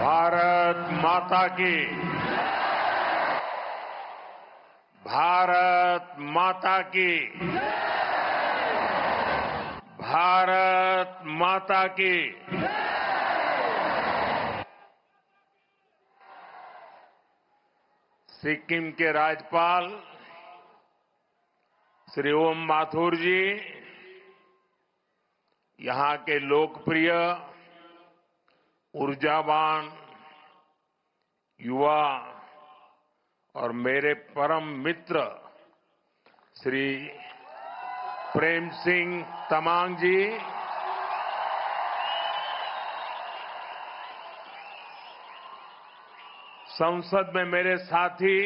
भारत माता की। भारत माता की। भारत माता की। सिक्किम के राज्यपाल श्री ओम माथुर जी, यहां के लोकप्रिय, ऊर्जावान युवा और मेरे परम मित्र श्री प्रेम सिंह तमांग जी, संसद में मेरे साथी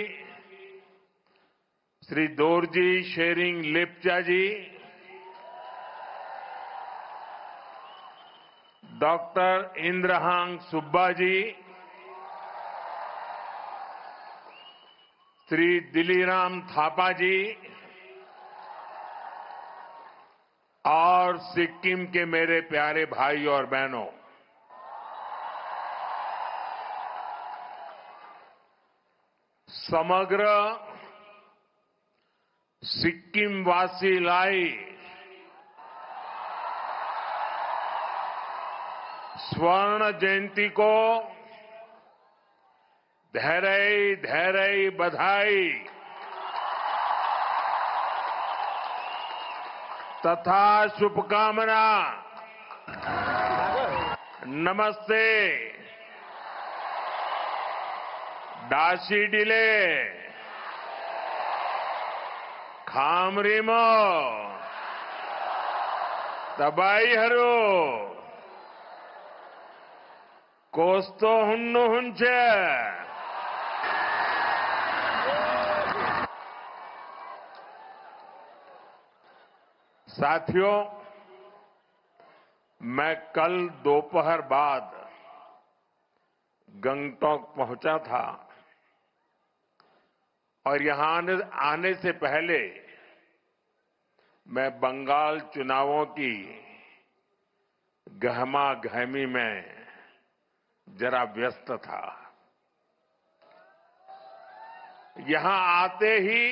श्री दोरजी शेरिंग लेप्चा जी, डॉक्टर इंद्रहांग सुब्बा जी, श्री दिलीराम थापा जी और सिक्किम के मेरे प्यारे भाई और बहनों, समग्र सिक्किम वासी लाई स्वर्ण जयंती को धैर्य धैर्य बधाई तथा शुभकामना। नमस्ते। डाशी डिले खामरिमो तबाई हरो कोस्तो हुन्नु हुंचे। साथियों, मैं कल दोपहर बाद गंगटोक पहुंचा था और यहां आने से पहले मैं बंगाल चुनावों की गहमा गहमी में जरा व्यस्त था। यहां आते ही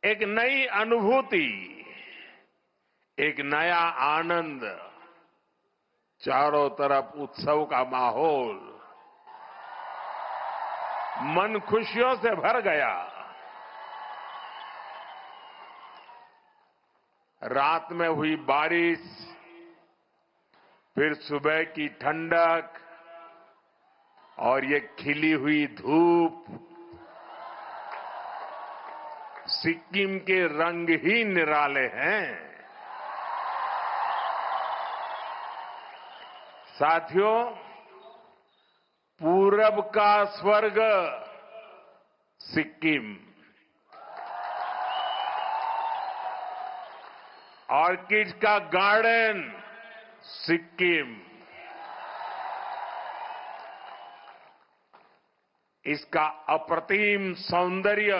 एक नई अनुभूति, एक नया आनंद, चारों तरफ उत्सव का माहौल, मन खुशियों से भर गया। रात में हुई बारिश, फिर सुबह की ठंडक और ये खिली हुई धूप, सिक्किम के रंग ही निराले हैं। साथियों, पूरब का स्वर्ग सिक्किम, ऑर्किड का गार्डन सिक्किम, इसका अप्रतिम सौंदर्य,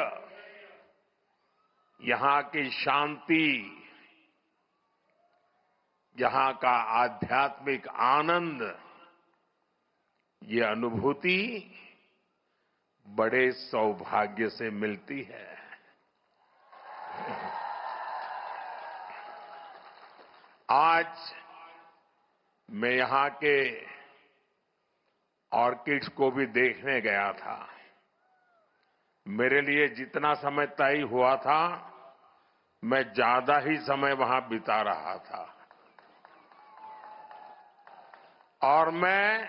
यहां की शांति, यहां का आध्यात्मिक आनंद, ये अनुभूति बड़े सौभाग्य से मिलती है। आज मैं यहां के ऑर्किड्स को भी देखने गया था। मेरे लिए जितना समय तय हुआ था, मैं ज्यादा ही समय वहां बिता रहा था और मैं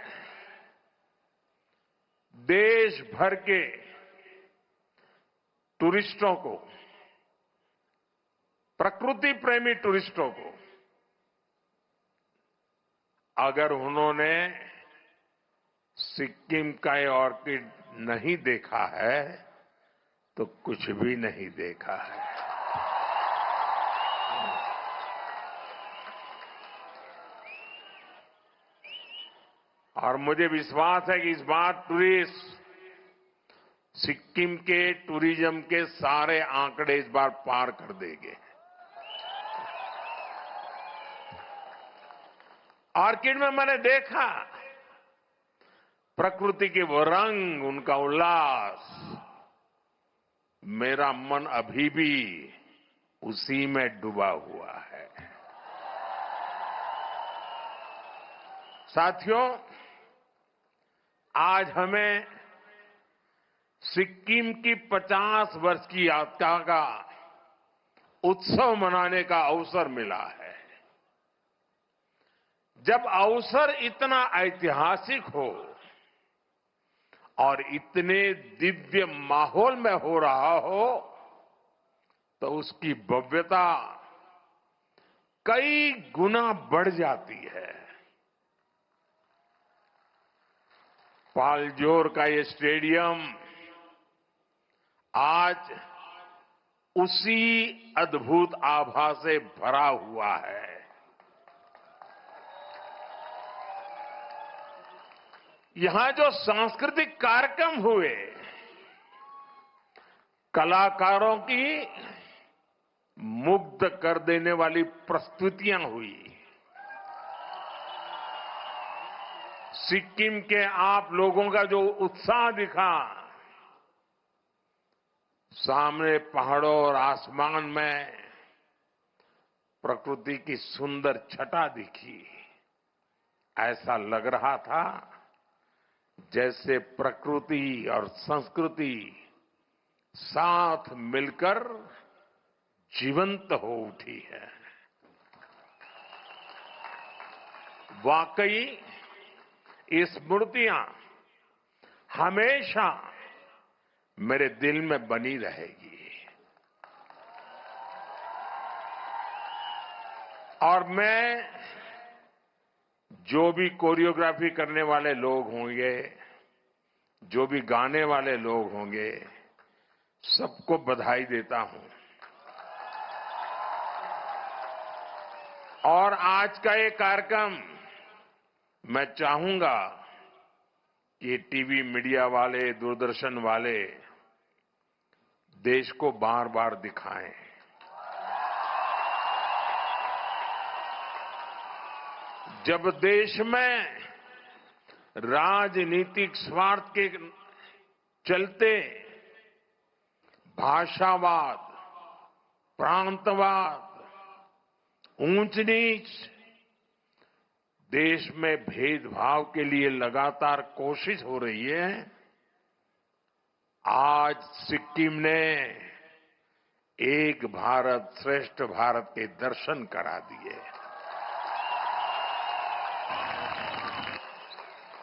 देश भर के टूरिस्टों को, प्रकृति प्रेमी टूरिस्टों को, अगर उन्होंने सिक्किम का ये ऑर्किड नहीं देखा है तो कुछ भी नहीं देखा है। और मुझे विश्वास है कि इस बार टूरिस्ट सिक्किम के टूरिज्म के सारे आंकड़े इस बार पार कर देंगे। ऑर्किड में मैंने देखा प्रकृति के वो रंग, उनका उल्लास। मेरा मन अभी भी उसी में डूबा हुआ है। साथियों, आज हमें सिक्किम की 50 वर्ष की यात्रा का उत्सव मनाने का अवसर मिला है। जब अवसर इतना ऐतिहासिक हो और इतने दिव्य माहौल में हो रहा हो, तो उसकी भव्यता कई गुना बढ़ जाती है। पालजोर का ये स्टेडियम आज उसी अद्भुत आभा से भरा हुआ है। यहां जो सांस्कृतिक कार्यक्रम हुए, कलाकारों की मुग्ध कर देने वाली प्रस्तुतियां हुई, सिक्किम के आप लोगों का जो उत्साह दिखा, सामने पहाड़ों और आसमान में प्रकृति की सुंदर छटा दिखी। ऐसा लग रहा था जैसे प्रकृति और संस्कृति साथ मिलकर जीवंत हो उठी है। वाकई ये स्मृतियां हमेशा मेरे दिल में बनी रहेगी। और मैं जो भी कोरियोग्राफी करने वाले लोग होंगे, जो भी गाने वाले लोग होंगे, सबको बधाई देता हूं। और आज का ये कार्यक्रम मैं चाहूंगा कि टीवी मीडिया वाले, दूरदर्शन वाले देश को बार बार दिखाएं। जब देश में राजनीतिक स्वार्थ के चलते भाषावाद, प्रांतवाद, ऊंच नीच, देश में भेदभाव के लिए लगातार कोशिश हो रही है, आज सिक्किम ने एक भारत श्रेष्ठ भारत के दर्शन करा दिए।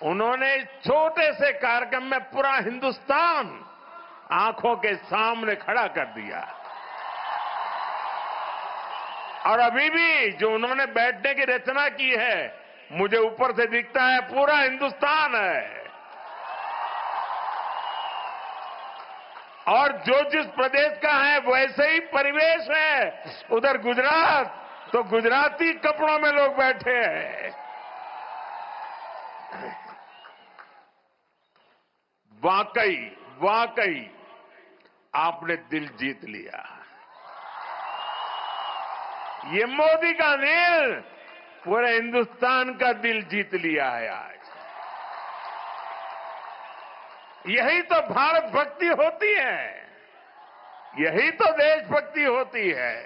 उन्होंने इस छोटे से कार्यक्रम में पूरा हिंदुस्तान आंखों के सामने खड़ा कर दिया। और अभी भी जो उन्होंने बैठने की रचना की है, मुझे ऊपर से दिखता है पूरा हिंदुस्तान है। और जो जिस प्रदेश का है वैसे ही परिवेश है। उधर गुजरात तो गुजराती कपड़ों में लोग बैठे हैं। वाकई वाकई आपने दिल जीत लिया। ये मोदी का दिल पूरे हिंदुस्तान का दिल जीत लिया है आज। यही तो भारत भक्ति होती है, यही तो देशभक्ति होती है।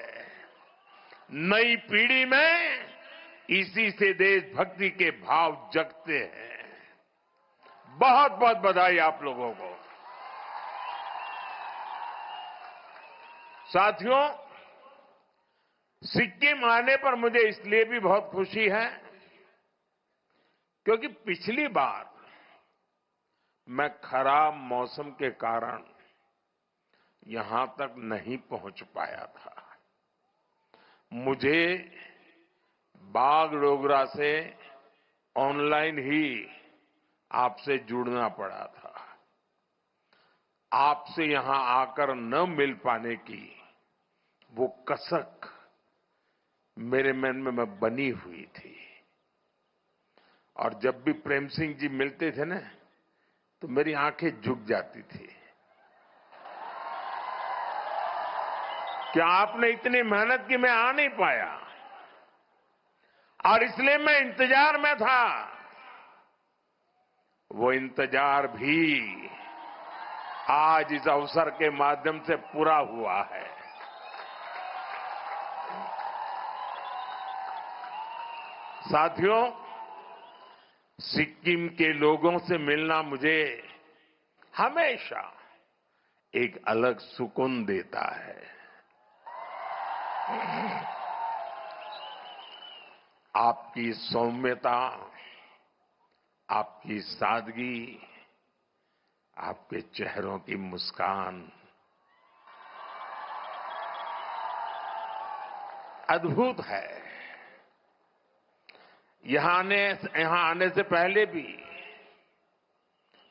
नई पीढ़ी में इसी से देशभक्ति के भाव जगते हैं। बहुत बहुत बधाई आप लोगों को। साथियों, सिक्किम आने पर मुझे इसलिए भी बहुत खुशी है क्योंकि पिछली बार मैं खराब मौसम के कारण यहां तक नहीं पहुंच पाया था। मुझे बागडोगरा से ऑनलाइन ही आपसे जुड़ना पड़ा था। आपसे यहां आकर न मिल पाने की वो कसक मेरे मन में बनी हुई थी। और जब भी प्रेम सिंह जी मिलते थे ना, तो मेरी आंखें झुक जाती थी कि आपने इतनी मेहनत की, मैं आ नहीं पाया। और इसलिए मैं इंतजार में था। वो इंतजार भी आज इस अवसर के माध्यम से पूरा हुआ है। साथियों, सिक्किम के लोगों से मिलना मुझे हमेशा एक अलग सुकून देता है। आपकी सौम्यता, आपकी सादगी, आपके चेहरों की मुस्कान अद्भुत है। यहां आने से पहले भी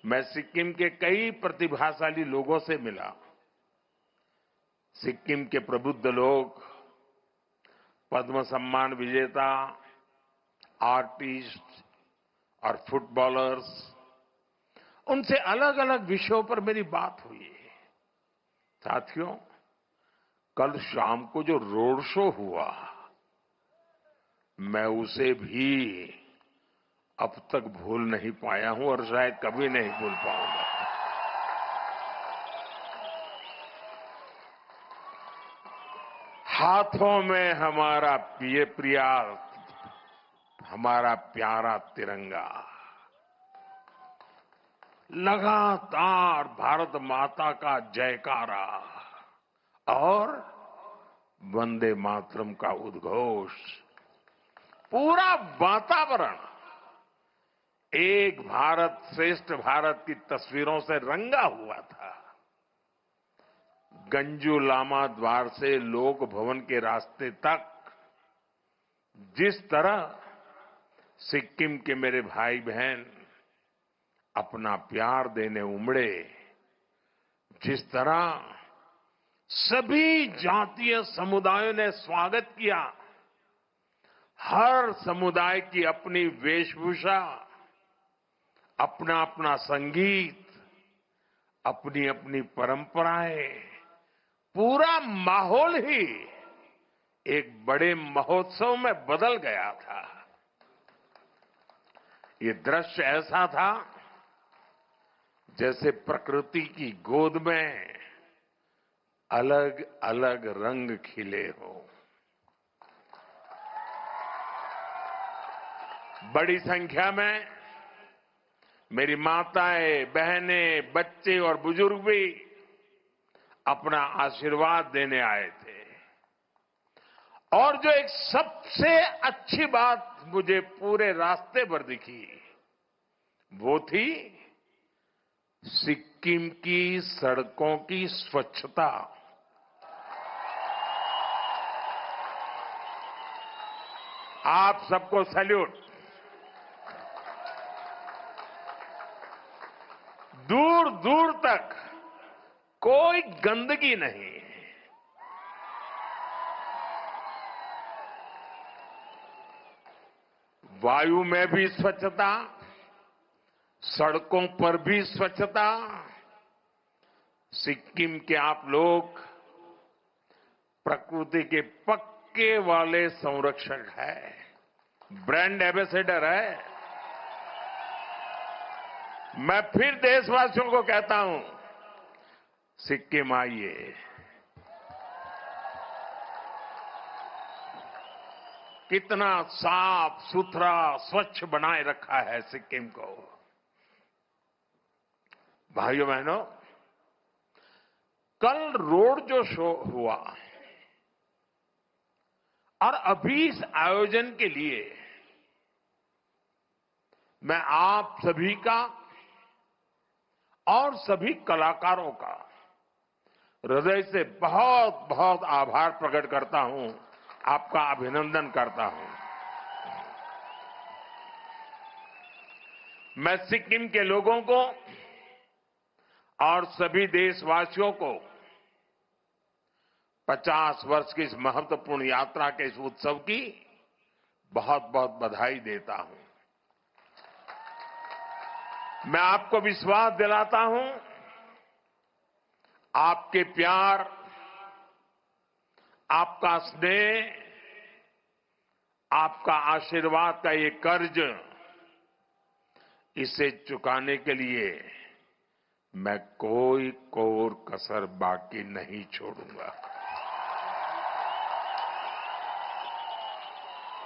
मैं सिक्किम के कई प्रतिभाशाली लोगों से मिला। सिक्किम के प्रबुद्ध लोग, पद्म सम्मान विजेता, आर्टिस्ट और फुटबॉलर्स, उनसे अलग अलग विषयों पर मेरी बात हुई। साथियों, कल शाम को जो रोड शो हुआ, मैं उसे भी अब तक भूल नहीं पाया हूं और शायद कभी नहीं भूल पाऊंगा। हाथों में हमारा प्यारा तिरंगा, लगातार भारत माता का जयकारा और वंदे मातरम का उद्घोष, पूरा वातावरण एक भारत श्रेष्ठ भारत की तस्वीरों से रंगा हुआ था। गंजू लामा द्वार से लोक भवन के रास्ते तक जिस तरह सिक्किम के मेरे भाई बहन अपना प्यार देने उमड़े, जिस तरह सभी जातीय समुदायों ने स्वागत किया, हर समुदाय की अपनी वेशभूषा, अपना अपना संगीत, अपनी अपनी परंपराएं, पूरा माहौल ही एक बड़े महोत्सव में बदल गया था। ये दृश्य ऐसा था जैसे प्रकृति की गोद में अलग अलग रंग खिले हों। बड़ी संख्या में मेरी माताएं, बहनें, बच्चे और बुजुर्ग भी अपना आशीर्वाद देने आए थे। और जो एक सबसे अच्छी बात मुझे पूरे रास्ते पर दिखी, वो थी सिक्किम की सड़कों की स्वच्छता। आप सबको सैल्यूट। दूर दूर तक कोई गंदगी नहीं, वायु में भी स्वच्छता, सड़कों पर भी स्वच्छता। सिक्किम के आप लोग प्रकृति के पक्के वाले संरक्षक हैं, ब्रांड एम्बेसडर है। मैं फिर देशवासियों को कहता हूं, सिक्किम आइए। कितना साफ सुथरा स्वच्छ बनाए रखा है सिक्किम को। भाइयों बहनों, कल रोड जो शो हुआ और अभी इस आयोजन के लिए मैं आप सभी का और सभी कलाकारों का हृदय से बहुत बहुत आभार प्रकट करता हूं, आपका अभिनंदन करता हूं। मैं सिक्किम के लोगों को और सभी देशवासियों को 50 वर्ष की इस महत्वपूर्ण यात्रा के इस उत्सव की बहुत बहुत बधाई देता हूं। मैं आपको विश्वास दिलाता हूं, आपके प्यार, आपका स्नेह, आपका आशीर्वाद का ये कर्ज, इसे चुकाने के लिए मैं कोई कोर कसर बाकी नहीं छोड़ूंगा।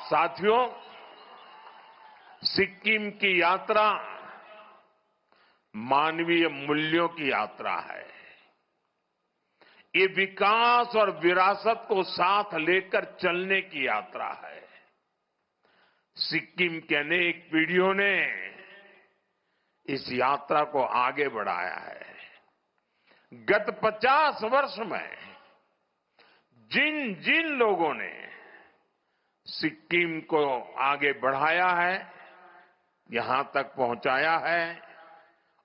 साथियों, सिक्किम की यात्रा मानवीय मूल्यों की यात्रा है। ये विकास और विरासत को साथ लेकर चलने की यात्रा है। सिक्किम के अनेक पीढ़ियों ने इस यात्रा को आगे बढ़ाया है। गत 50 वर्ष में जिन जिन लोगों ने सिक्किम को आगे बढ़ाया है, यहां तक पहुंचाया है,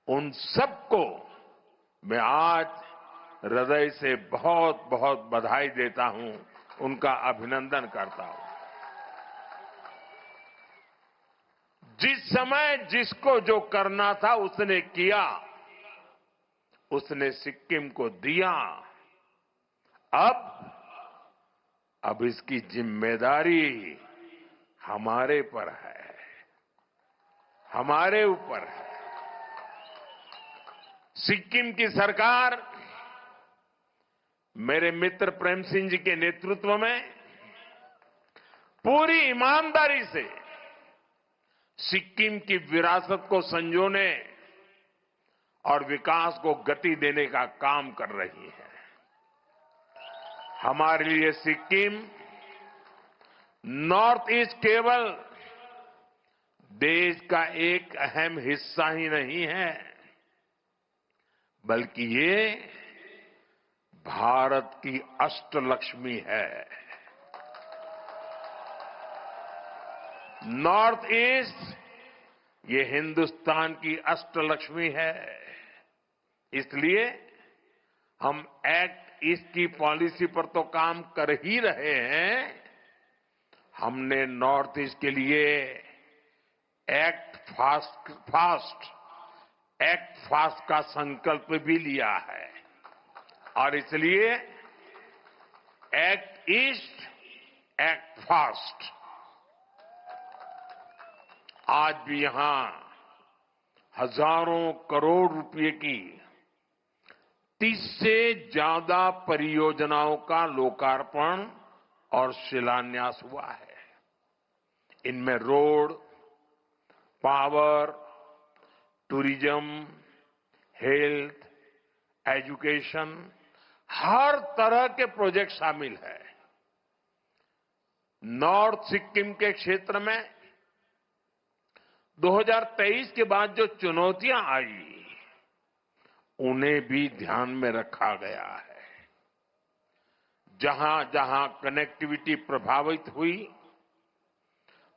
उन सबको मैं आज हृदय से बहुत बहुत बधाई देता हूं, उनका अभिनंदन करता हूं। जिस समय जिसको जो करना था उसने किया, उसने सिक्किम को दिया। अब इसकी जिम्मेदारी हमारे पर है, हमारे ऊपर है। सिक्किम की सरकार मेरे मित्र प्रेम सिंह जी के नेतृत्व में पूरी ईमानदारी से सिक्किम की विरासत को संजोने और विकास को गति देने का काम कर रही है। हमारे लिए सिक्किम नॉर्थ ईस्ट केवल देश का एक अहम हिस्सा ही नहीं है, बल्कि ये भारत की अष्टलक्ष्मी है। नॉर्थ ईस्ट ये हिंदुस्तान की अष्टलक्ष्मी है। इसलिए हम एक्ट ईस्ट की पॉलिसी पर तो काम कर ही रहे हैं, हमने नॉर्थ ईस्ट के लिए एक्ट फास्ट का संकल्प भी लिया है। और इसलिए एक्ट ईस्ट, एक्ट फास्ट। आज भी यहां हजारों करोड़ रुपए की 30 से ज्यादा परियोजनाओं का लोकार्पण और शिलान्यास हुआ है। इनमें road, power, tourism, health, education, हर तरह के प्रोजेक्ट शामिल है। नॉर्थ सिक्किम के क्षेत्र में 2023 के बाद जो चुनौतियां आई, उन्हें भी ध्यान में रखा गया है। जहां जहां कनेक्टिविटी प्रभावित हुई,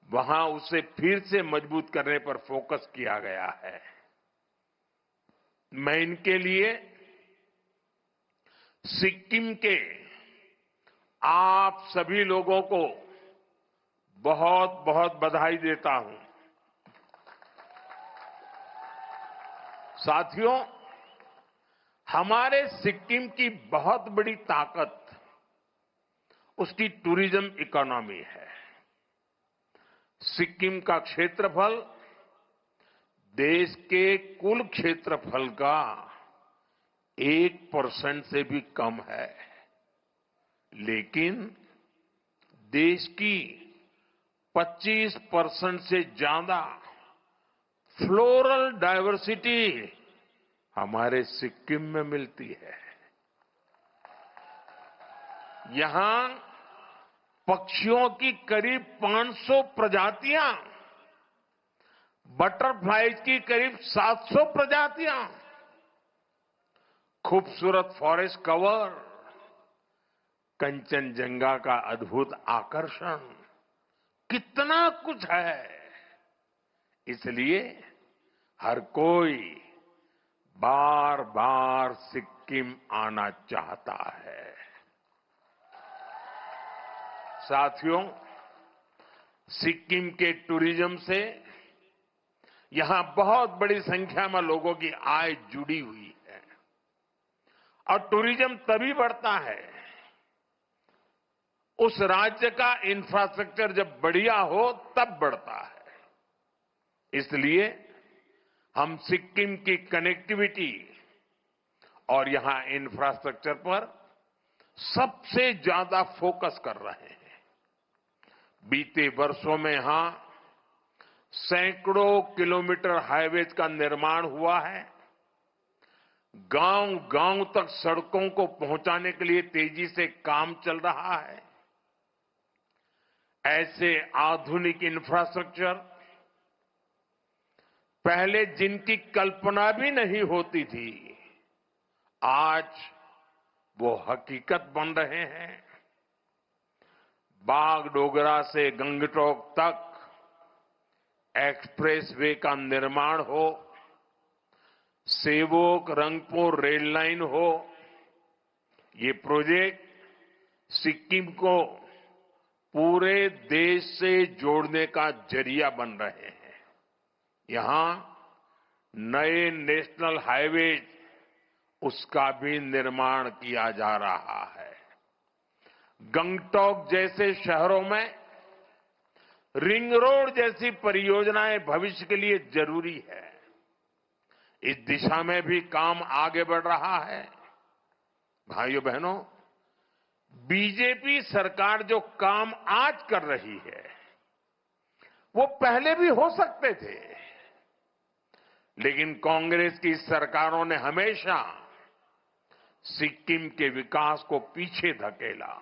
वहां उसे फिर से मजबूत करने पर फोकस किया गया है। मैं इनके लिए सिक्किम के आप सभी लोगों को बहुत बहुत बधाई देता हूं। साथियों, हमारे सिक्किम की बहुत बड़ी ताकत उसकी टूरिज्म इकोनॉमी है। सिक्किम का क्षेत्रफल देश के कुल क्षेत्रफल का 1% से भी कम है, लेकिन देश की 25% से ज्यादा फ्लोरल डायवर्सिटी हमारे सिक्किम में मिलती है। यहां पक्षियों की करीब 500 प्रजातियां, बटरफ्लाइज की करीब 700 प्रजातियां, खूबसूरत फॉरेस्ट कवर, कंचनजंगा का अद्भुत आकर्षण, कितना कुछ है। इसलिए हर कोई बार बार सिक्किम आना चाहता है। साथियों, सिक्किम के टूरिज्म से यहां बहुत बड़ी संख्या में लोगों की आय जुड़ी हुई है। और टूरिज्म तभी बढ़ता है उस राज्य का इंफ्रास्ट्रक्चर जब बढ़िया हो तब बढ़ता है। इसलिए हम सिक्किम की कनेक्टिविटी और यहां इंफ्रास्ट्रक्चर पर सबसे ज्यादा फोकस कर रहे हैं। बीते वर्षों में यहां सैकड़ों किलोमीटर हाईवेज का निर्माण हुआ है। गांव गांव तक सड़कों को पहुंचाने के लिए तेजी से काम चल रहा है। ऐसे आधुनिक इंफ्रास्ट्रक्चर पहले जिनकी कल्पना भी नहीं होती थी, आज वो हकीकत बन रहे हैं। बागडोगरा से गंगटोक तक एक्सप्रेसवे का निर्माण हो, सेवोक रंगपुर रेल लाइन हो, ये प्रोजेक्ट सिक्किम को पूरे देश से जोड़ने का जरिया बन रहे हैं। यहां नए नेशनल हाईवे उसका भी निर्माण किया जा रहा है। गंगटोक जैसे शहरों में रिंग रोड जैसी परियोजनाएं भविष्य के लिए जरूरी है। इस दिशा में भी काम आगे बढ़ रहा है। भाइयों बहनों, बीजेपी सरकार जो काम आज कर रही है वो पहले भी हो सकते थे, लेकिन कांग्रेस की सरकारों ने हमेशा सिक्किम के विकास को पीछे धकेला।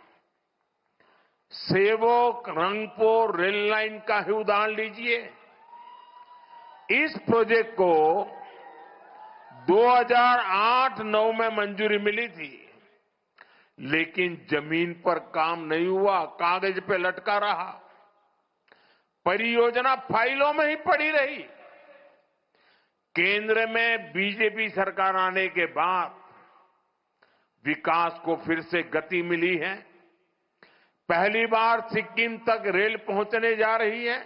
सेवोक रंगपुर रेल लाइन का ही उदाहरण लीजिए। इस प्रोजेक्ट को 2008-9 में मंजूरी मिली थी, लेकिन जमीन पर काम नहीं हुआ, कागज पे लटका रहा। परियोजना फाइलों में ही पड़ी रही। केंद्र में बीजेपी सरकार आने के बाद विकास को फिर से गति मिली है। पहली बार सिक्किम तक रेल पहुंचने जा रही है।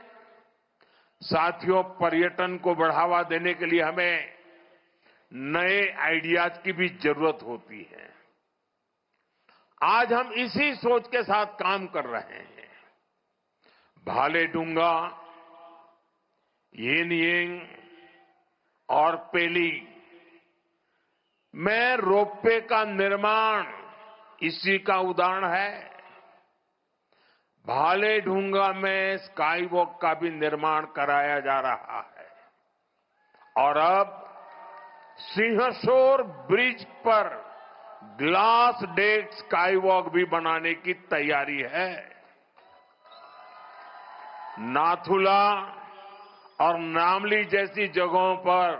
साथियों, पर्यटन को बढ़ावा देने के लिए हमें नए आइडियाज की भी जरूरत होती है। आज हम इसी सोच के साथ काम कर रहे हैं। भालेडुंगा, येनयेंग और पेली में रोपवे का निर्माण इसी का उदाहरण है। भालेडुंगा में स्काई वॉक का भी निर्माण कराया जा रहा है और अब सिंहसोर ब्रिज पर ग्लास डेक स्काई वॉक भी बनाने की तैयारी है। नाथुला और नामली जैसी जगहों पर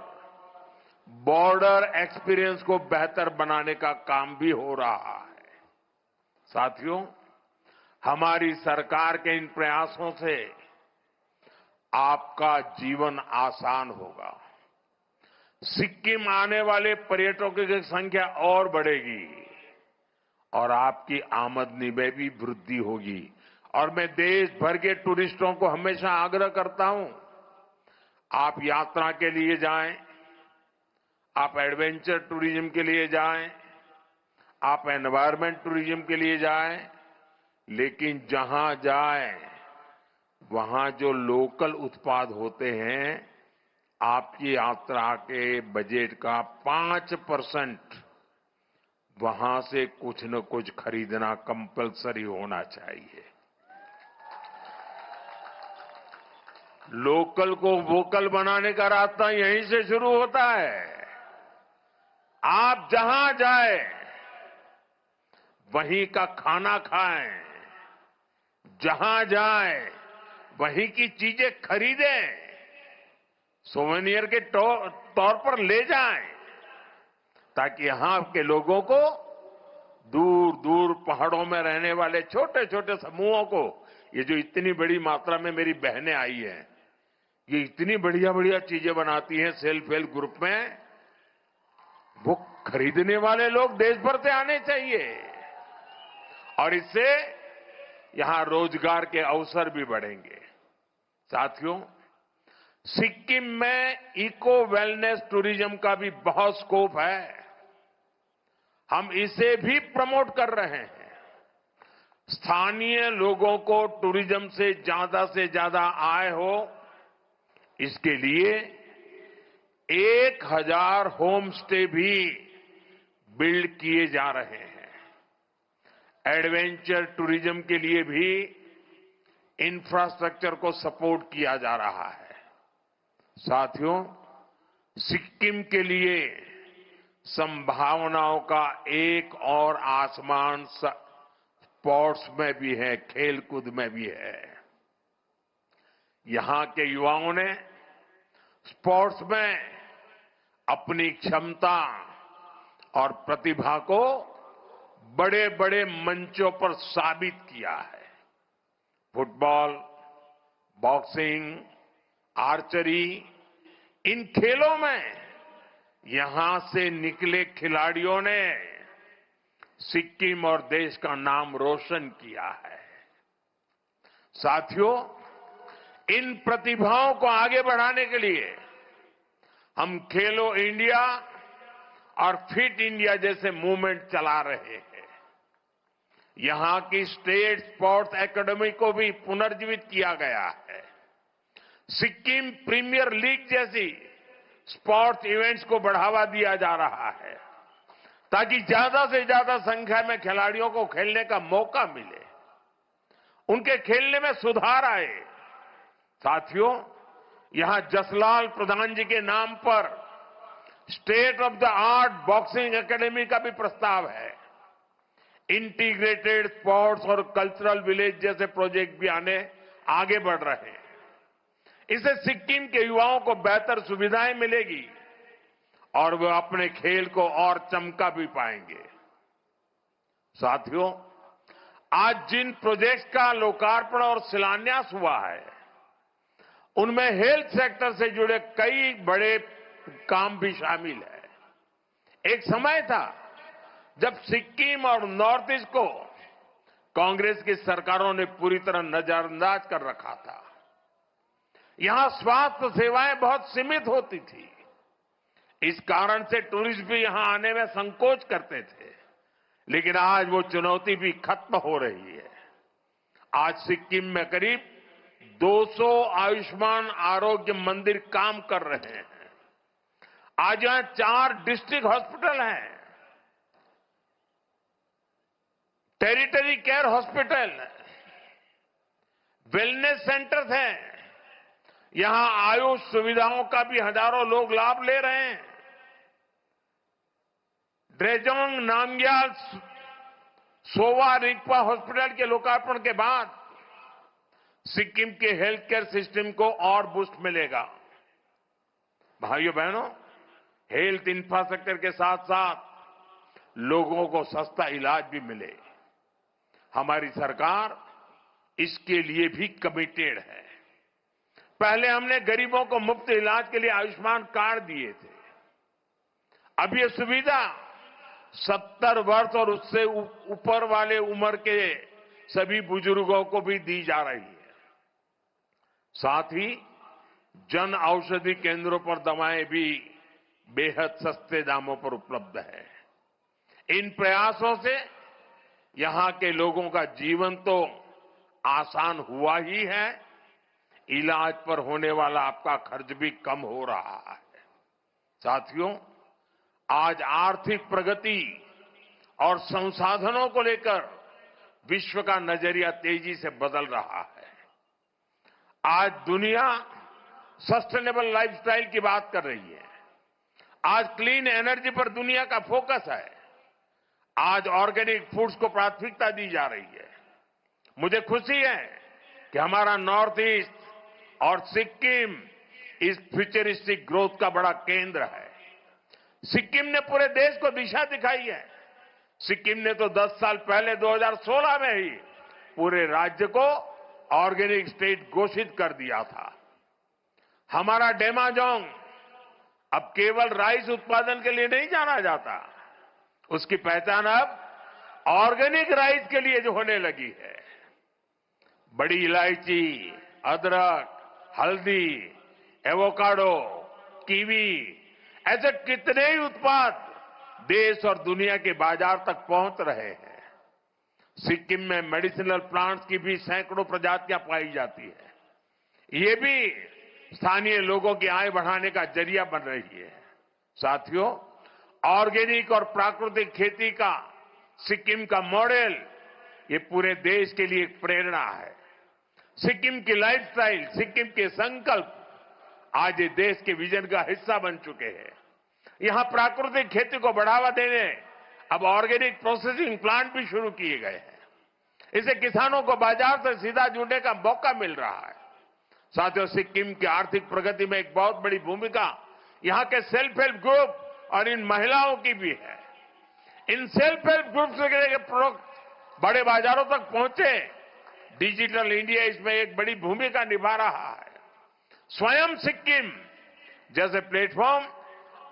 बॉर्डर एक्सपीरियंस को बेहतर बनाने का काम भी हो रहा है। साथियों, हमारी सरकार के इन प्रयासों से आपका जीवन आसान होगा। सिक्किम आने वाले पर्यटकों की संख्या और बढ़ेगी और आपकी आमदनी में भी वृद्धि होगी। और मैं देश भर के टूरिस्टों को हमेशा आग्रह करता हूं, आप यात्रा के लिए जाएं, आप एडवेंचर टूरिज्म के लिए जाएं, आप एनवायरमेंट टूरिज्म के लिए जाएं, लेकिन जहां जाएं वहां जो लोकल उत्पाद होते हैं, आपकी यात्रा के बजट का 5% वहां से कुछ न कुछ खरीदना कंपलसरी होना चाहिए। लोकल को वोकल बनाने का रास्ता यहीं से शुरू होता है। आप जहां जाए वहीं का खाना खाएं, जहां जाए वहीं की चीजें खरीदें, सोवेनियर के तौर पर ले जाएं, ताकि यहां के लोगों को, दूर दूर पहाड़ों में रहने वाले छोटे छोटे समूहों को, ये जो इतनी बड़ी मात्रा में मेरी बहनें आई हैं, ये इतनी बढ़िया बढ़िया चीजें बनाती हैं सेल्फ हेल्प ग्रुप में, वो खरीदने वाले लोग देश भर से आने चाहिए और इससे यहां रोजगार के अवसर भी बढ़ेंगे। साथियों, सिक्किम में इको वेलनेस टूरिज्म का भी बहुत स्कोप है। हम इसे भी प्रमोट कर रहे हैं। स्थानीय लोगों को टूरिज्म से ज्यादा आय हो, इसके लिए 1000 होम स्टे भी बिल्ड किए जा रहे हैं। एडवेंचर टूरिज्म के लिए भी इंफ्रास्ट्रक्चर को सपोर्ट किया जा रहा है। साथियों, सिक्किम के लिए संभावनाओं का एक और आसमान स्पोर्ट्स में भी है, खेलकूद में भी है। यहां के युवाओं ने स्पोर्ट्स में अपनी क्षमता और प्रतिभा को बड़े बड़े मंचों पर साबित किया है। फुटबॉल, बॉक्सिंग, आर्चरी, इन खेलों में यहां से निकले खिलाड़ियों ने सिक्किम और देश का नाम रोशन किया है। साथियों, इन प्रतिभाओं को आगे बढ़ाने के लिए हम खेलो इंडिया और फिट इंडिया जैसे मूवमेंट चला रहे हैं। यहां की स्टेट स्पोर्ट्स एकेडमी को भी पुनर्जीवित किया गया है। सिक्किम प्रीमियर लीग जैसी स्पोर्ट्स इवेंट्स को बढ़ावा दिया जा रहा है ताकि ज्यादा से ज्यादा संख्या में खिलाड़ियों को खेलने का मौका मिले, उनके खेलने में सुधार आए। साथियों, यहां जसलाल प्रधान जी के नाम पर state of the art boxing academy का भी प्रस्ताव है। इंटीग्रेटेड स्पोर्ट्स और कल्चरल विलेज जैसे प्रोजेक्ट भी आगे बढ़ रहे हैं। इससे सिक्किम के युवाओं को बेहतर सुविधाएं मिलेगी और वे अपने खेल को और चमका भी पाएंगे। साथियों, आज जिन प्रोजेक्ट्स का लोकार्पण और शिलान्यास हुआ है, उनमें हेल्थ सेक्टर से जुड़े कई बड़े काम भी शामिल है। एक समय था जब सिक्किम और नॉर्थ ईस्ट को कांग्रेस की सरकारों ने पूरी तरह नजरअंदाज कर रखा था। यहां स्वास्थ्य सेवाएं बहुत सीमित होती थी। इस कारण से टूरिस्ट भी यहां आने में संकोच करते थे। लेकिन आज वो चुनौती भी खत्म हो रही है। आज सिक्किम में करीब 200 आयुष्मान आरोग्य मंदिर काम कर रहे हैं। आज यहां 4 डिस्ट्रिक्ट हॉस्पिटल हैं, territory care hospital, wellness centres हैं। यहां आयुष सुविधाओं का भी हजारों लोग लाभ ले रहे हैं। ड्रेजोंग नामग्याल सोवा रिगपा हॉस्पिटल के लोकार्पण के बाद सिक्किम के हेल्थ केयर सिस्टम को और बूस्ट मिलेगा। भाइयों बहनों, हेल्थ इंफ्रास्ट्रक्चर के साथ साथ लोगों को सस्ता इलाज भी मिले, हमारी सरकार इसके लिए भी कमिटेड है। पहले हमने गरीबों को मुफ्त इलाज के लिए आयुष्मान कार्ड दिए थे। अब ये सुविधा 70 वर्ष और उससे ऊपर वाले उम्र के सभी बुजुर्गों को भी दी जा रही है। साथ ही जन औषधि केंद्रों पर दवाएं भी बेहद सस्ते दामों पर उपलब्ध है। इन प्रयासों से यहां के लोगों का जीवन तो आसान हुआ ही है, इलाज पर होने वाला आपका खर्च भी कम हो रहा है। साथियों, आज आर्थिक प्रगति और संसाधनों को लेकर विश्व का नजरिया तेजी से बदल रहा है। आज दुनिया सस्टेनेबल लाइफस्टाइल की बात कर रही है। आज क्लीन एनर्जी पर दुनिया का फोकस है। आज ऑर्गेनिक फूड्स को प्राथमिकता दी जा रही है। मुझे खुशी है कि हमारा नॉर्थ ईस्ट और सिक्किम इस फ्यूचरिस्टिक ग्रोथ का बड़ा केंद्र है। सिक्किम ने पूरे देश को दिशा दिखाई है। सिक्किम ने तो 10 साल पहले 2016 में ही पूरे राज्य को ऑर्गेनिक स्टेट घोषित कर दिया था। हमारा डेमाजोंग अब केवल राइस उत्पादन के लिए नहीं जाना जाता, उसकी पहचान अब ऑर्गेनिक राइस के लिए जो होने लगी है। बड़ी इलायची, अदरक, हल्दी, एवोकाडो, कीवी, ऐसे कितने ही उत्पाद देश और दुनिया के बाजार तक पहुंच रहे हैं। सिक्किम में मेडिसिनल प्लांट्स की भी सैकड़ों प्रजातियां पाई जाती है। ये भी स्थानीय लोगों की आय बढ़ाने का जरिया बन रही है। साथियों, ऑर्गेनिक और प्राकृतिक खेती का सिक्किम का मॉडल ये पूरे देश के लिए एक प्रेरणा है। सिक्किम की लाइफस्टाइल, सिक्किम के संकल्प आज ये देश के विजन का हिस्सा बन चुके हैं। यहां प्राकृतिक खेती को बढ़ावा देने अब ऑर्गेनिक प्रोसेसिंग प्लांट भी शुरू किए गए हैं। इससे किसानों को बाजार से सीधा जुड़ने का मौका मिल रहा है। साथियों, सिक्किम की आर्थिक प्रगति में एक बहुत बड़ी भूमिका यहां के सेल्फ हेल्प ग्रुप और इन महिलाओं की भी है। इन सेल्फ हेल्प ग्रुप के प्रोडक्ट बड़े बाजारों तक पहुंचे, डिजिटल इंडिया इसमें एक बड़ी भूमिका निभा रहा है। स्वयं सिक्किम जैसे प्लेटफॉर्म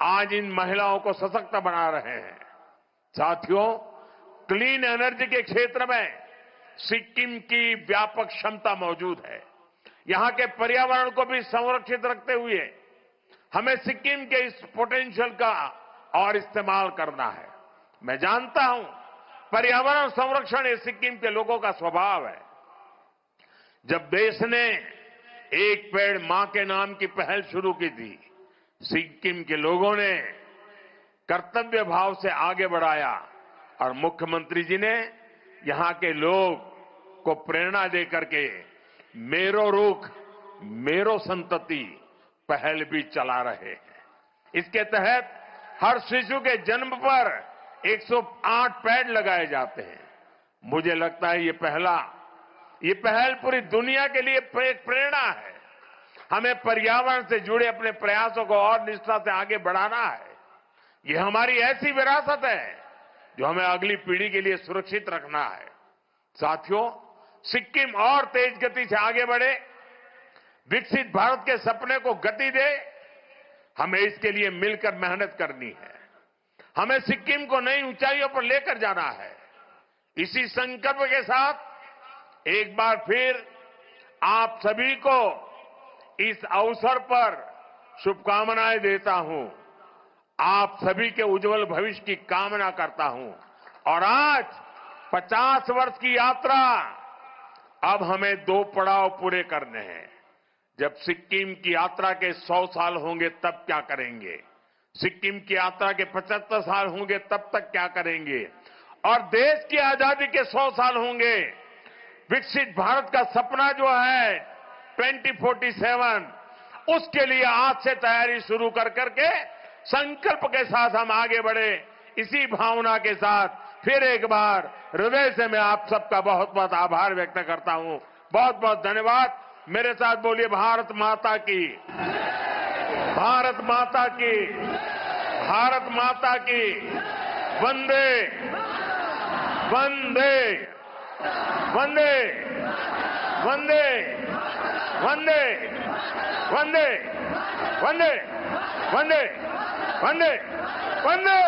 आज इन महिलाओं को सशक्त बना रहे हैं। साथियों, क्लीन एनर्जी के क्षेत्र में सिक्किम की व्यापक क्षमता मौजूद है। यहां के पर्यावरण को भी संरक्षित रखते हुए हमें सिक्किम के इस पोटेंशियल का और इस्तेमाल करना है। मैं जानता हूं पर्यावरण संरक्षण ये सिक्किम के लोगों का स्वभाव है। जब देश ने एक पेड़ मां के नाम की पहल शुरू की थी, सिक्किम के लोगों ने कर्तव्य भाव से आगे बढ़ाया और मुख्यमंत्री जी ने यहां के लोग को प्रेरणा देकर के मेरो रुख मेरो संतति पहल भी चला रहे हैं। इसके तहत हर शिशु के जन्म पर 108 पेड़ लगाए जाते हैं। मुझे लगता है ये पहल पूरी दुनिया के लिए एक प्रेरणा है। हमें पर्यावरण से जुड़े अपने प्रयासों को और निष्ठा से आगे बढ़ाना है। ये हमारी ऐसी विरासत है जो हमें अगली पीढ़ी के लिए सुरक्षित रखना है। साथियों, सिक्किम और तेज गति से आगे बढ़े, विकसित भारत के सपने को गति दे, हमें इसके लिए मिलकर मेहनत करनी है। हमें सिक्किम को नई ऊंचाइयों पर लेकर जाना है। इसी संकल्प के साथ एक बार फिर आप सभी को इस अवसर पर शुभकामनाएं देता हूं। आप सभी के उज्जवल भविष्य की कामना करता हूं। और आज 50 वर्ष की यात्रा, अब हमें 2 पड़ाव पूरे करने हैं। जब सिक्किम की यात्रा के 100 साल होंगे तब क्या करेंगे, सिक्किम की यात्रा के 75 साल होंगे तब तक क्या करेंगे, और देश की आजादी के 100 साल होंगे। विकसित भारत का सपना जो है 2047, उसके लिए आज से तैयारी शुरू कर करके संकल्प के साथ हम आगे बढ़े। इसी भावना के साथ फिर एक बार हृदय से मैं आप सबका बहुत बहुत आभार व्यक्त करता हूं। बहुत बहुत धन्यवाद। मेरे साथ बोलिए भारत माता की, भारत माता की, भारत माता की। वंदे वंदे वंदे वंदे वंदे वंदे वंदे वंदे वंदे वंदे